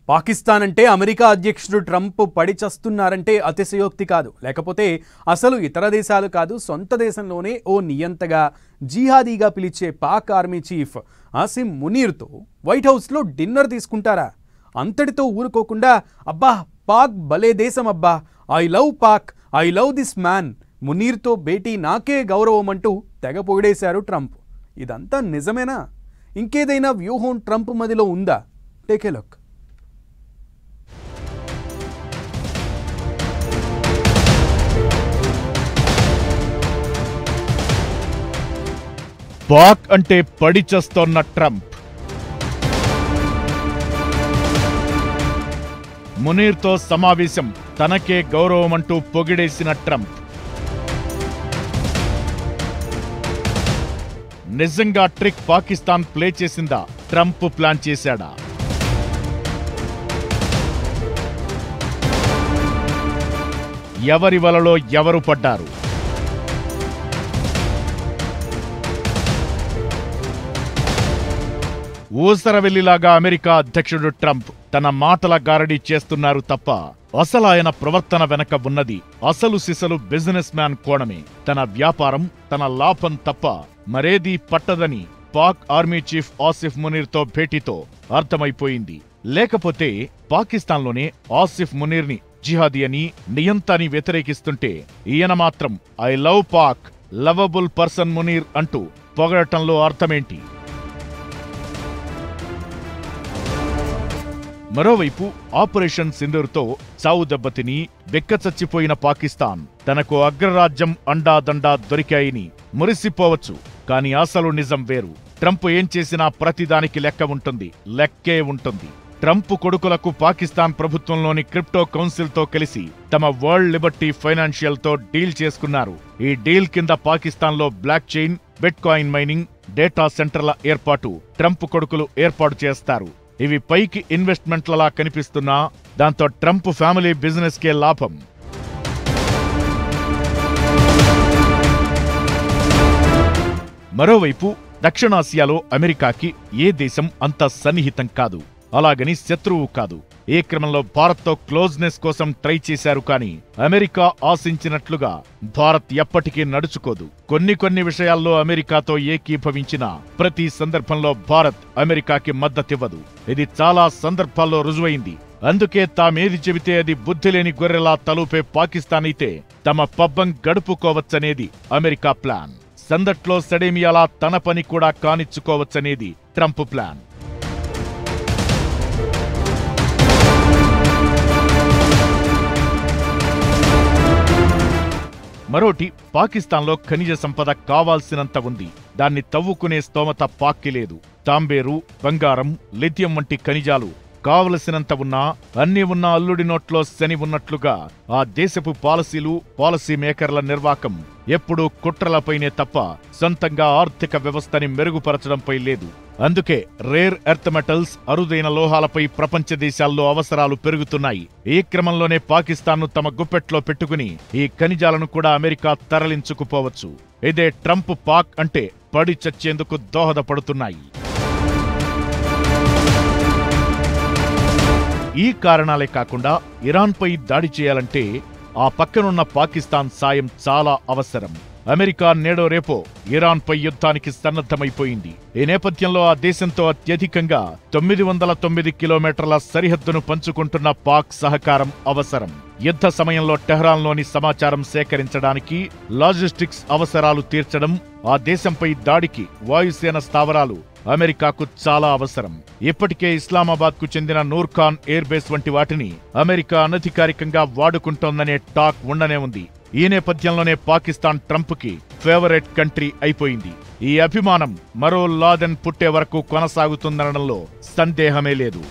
పాకిస్తాన్ అంటే అమెరికా అధ్యక్షుడు ట్రంప్ పడి చస్తున్నారంటే అతిశయోక్తి కాదు. లేకపోతే అసలు ఇతర దేశాలు కాదు, సొంత దేశంలోనే ఓ నియంతగా జిహాదీగా పిలిచే పాక్ ఆర్మీ చీఫ్ ఆసిమ్ మునీర్తో వైట్ హౌస్లో డిన్నర్ తీసుకుంటారా? అంతటితో ఊరుకోకుండా అబ్బా పాక్ భలే దేశం, అబ్బా I love Pak, I love this man, మునీర్తో భేటీ నాకే గౌరవం అంటూ తెగ పొగిడేశారు ట్రంప్. ఇదంతా నిజమేనా? ఇంకేదైనా వ్యూహం ట్రంప్ మదిలో ఉందా? Take a look. పాక్ అంటే పడి చస్తోన్న ట్రంప్, మునీర్తో సమావేశం తనకే గౌరవమంటూ పొగిడేసిన ట్రంప్. నిజంగా ట్రిక్ పాకిస్తాన్ ప్లే చేసిందా? ట్రంప్ ప్లాన్ చేశాడా? ఎవరి వలలో ఎవరు పడ్డారు? ఊసరవెల్లిలాగా అమెరికా అధ్యక్షుడు ట్రంప్ తన మాటల గారడీ చేస్తున్నారు తప్ప అసలు ఆయన ప్రవర్తన వెనక ఉన్నది అసలు సిసలు బిజినెస్ మ్యాన్ కోణమే. తన వ్యాపారం, తన లాభం తప్ప మరేదీ పట్టదని పాక్ ఆర్మీ చీఫ్ ఆసిఫ్ మునీర్తో భేటీతో అర్థమైపోయింది. లేకపోతే పాకిస్తాన్లోనే ఆసిఫ్ మునీర్ని జిహాదీ అని, నియంత అని వ్యతిరేకిస్తుంటే ఈయన మాత్రం I love Pak, lovable person Munir అంటూ పొగడటంలో అర్థమేంటి? మరోవైపు ఆపరేషన్ సింధూర్తో చావు దెబ్బతిని బెక్కచచ్చిపోయిన పాకిస్తాన్ తనకు అగ్రరాజ్యం అండాదండా దొరికాయని మురిసిపోవచ్చు. కాని అసలు నిజం వేరు. ట్రంప్ ఏం చేసినా ప్రతిదానికి లెక్క ఉంటుంది, లెక్కే ఉంటుంది. ట్రంప్ కొడుకులకు పాకిస్తాన్ ప్రభుత్వంలోని క్రిప్టో కౌన్సిల్తో కలిసి తమ వరల్డ్ లిబర్టీ ఫైనాన్షియల్తో డీల్ చేసుకున్నారు. ఈ డీల్ కింద పాకిస్తాన్లో block chain, bit coin mining, data సెంటర్ల ఏర్పాటు ట్రంప్ కొడుకులు ఏర్పాటు చేస్తారు. ఇవి పైకి ఇన్వెస్ట్మెంట్లలా కనిపిస్తున్నా దాంతో ట్రంప్ ఫ్యామిలీ బిజినెస్ కే లాభం. మరోవైపు దక్షిణాసియాలో అమెరికాకి ఏ దేశం అంత సన్నిహితం కాదు, అలాగని శత్రువు కాదు. ఈ క్రమంలో భారత్తో క్లోజ్నెస్ కోసం ట్రై చేశారు. కానీ అమెరికా ఆశించినట్లుగా భారత్ ఎప్పటికీ నడుచుకోదు. కొన్ని విషయాల్లో అమెరికాతో ఏకీభవించిన ప్రతి సందర్భంలో భారత్ అమెరికాకి మద్దతివ్వదు. ఇది చాలా సందర్భాల్లో రుజువైంది. అందుకే తామేది చెబితే అది బుద్ధిలేని గొర్రెలా తలూపే పాకిస్తాన్ అయితే తమ పబ్బం గడుపుకోవచ్చనేది అమెరికా ప్లాన్. సందట్లో సడేమియాలా తన పని కూడా కానిచ్చుకోవచ్చనేది ట్రంప్ ప్లాన్. మరోటి, పాకిస్తాన్లో ఖనిజ సంపద కావాల్సినంత ఉంది. దాన్ని తవ్వుకునే స్తోమత పాక్కి లేదు. తాంబేరు, బంగారం, లిథియం వంటి ఖనిజాలు కావలసినంత ఉన్నా, అన్నీ ఉన్న అల్లుడి నోట్లో శని ఉన్నట్లుగా ఆ దేశపు పాలసీలు, పాలసీ మేకర్ల నిర్వాకం ఎప్పుడూ కుట్రలపైనే తప్ప సొంతంగా ఆర్థిక వ్యవస్థని మెరుగుపరచడంపై లేదు. అందుకే రేర్ ఎర్త్ మెటల్స్, అరుదైన లోహాలపై ప్రపంచ దేశాల్లో అవసరాలు పెరుగుతున్నాయి. ఈ క్రమంలోనే పాకిస్తాన్ను తమ గుప్పెట్లో పెట్టుకుని ఈ ఖనిజాలను కూడా అమెరికా తరలించుకుపోవచ్చు. ఇదే ట్రంప్ పాక్ అంటే పడి చచ్చేందుకు దోహదపడుతున్నాయి. ఈ కారణాలే కాకుండా ఇరాన్పై దాడి చేయాలంటే ఆ పక్కనున్న పాకిస్తాన్ సాయం చాలా అవసరం. అమెరికా నేడో రేపో ఇరాన్పై యుద్ధానికి సన్నద్ధమైపోయింది. ఈ నేపథ్యంలో ఆ దేశంతో అత్యధికంగా 909 కిలోమీటర్ల సరిహద్దును పంచుకుంటున్న పాక్ సహకారం అవసరం. యుద్ధ సమయంలో టెహ్రాన్లోని సమాచారం సేకరించడానికి, లాజిస్టిక్స్ అవసరాలు తీర్చడం, ఆ దేశంపై దాడికి వాయుసేన స్థావరాలు అమెరికాకు చాలా అవసరం. ఇప్పటికే ఇస్లామాబాద్కు చెందిన నూర్ఖాన్ ఎయిర్ బేస్ వంటి వాటిని అమెరికా అనధికారికంగా వాడుకుంటోందనే టాక్ ఉండనే ఉంది. ఈ నేపథ్యంలోనే పాకిస్తాన్ ట్రంప్కి ఫేవరెట్ కంట్రీ అయిపోయింది. ఈ అభిమానం మరో లాదెన్ పుట్టే వరకు కొనసాగుతుందనడంలో సందేహమే లేదు.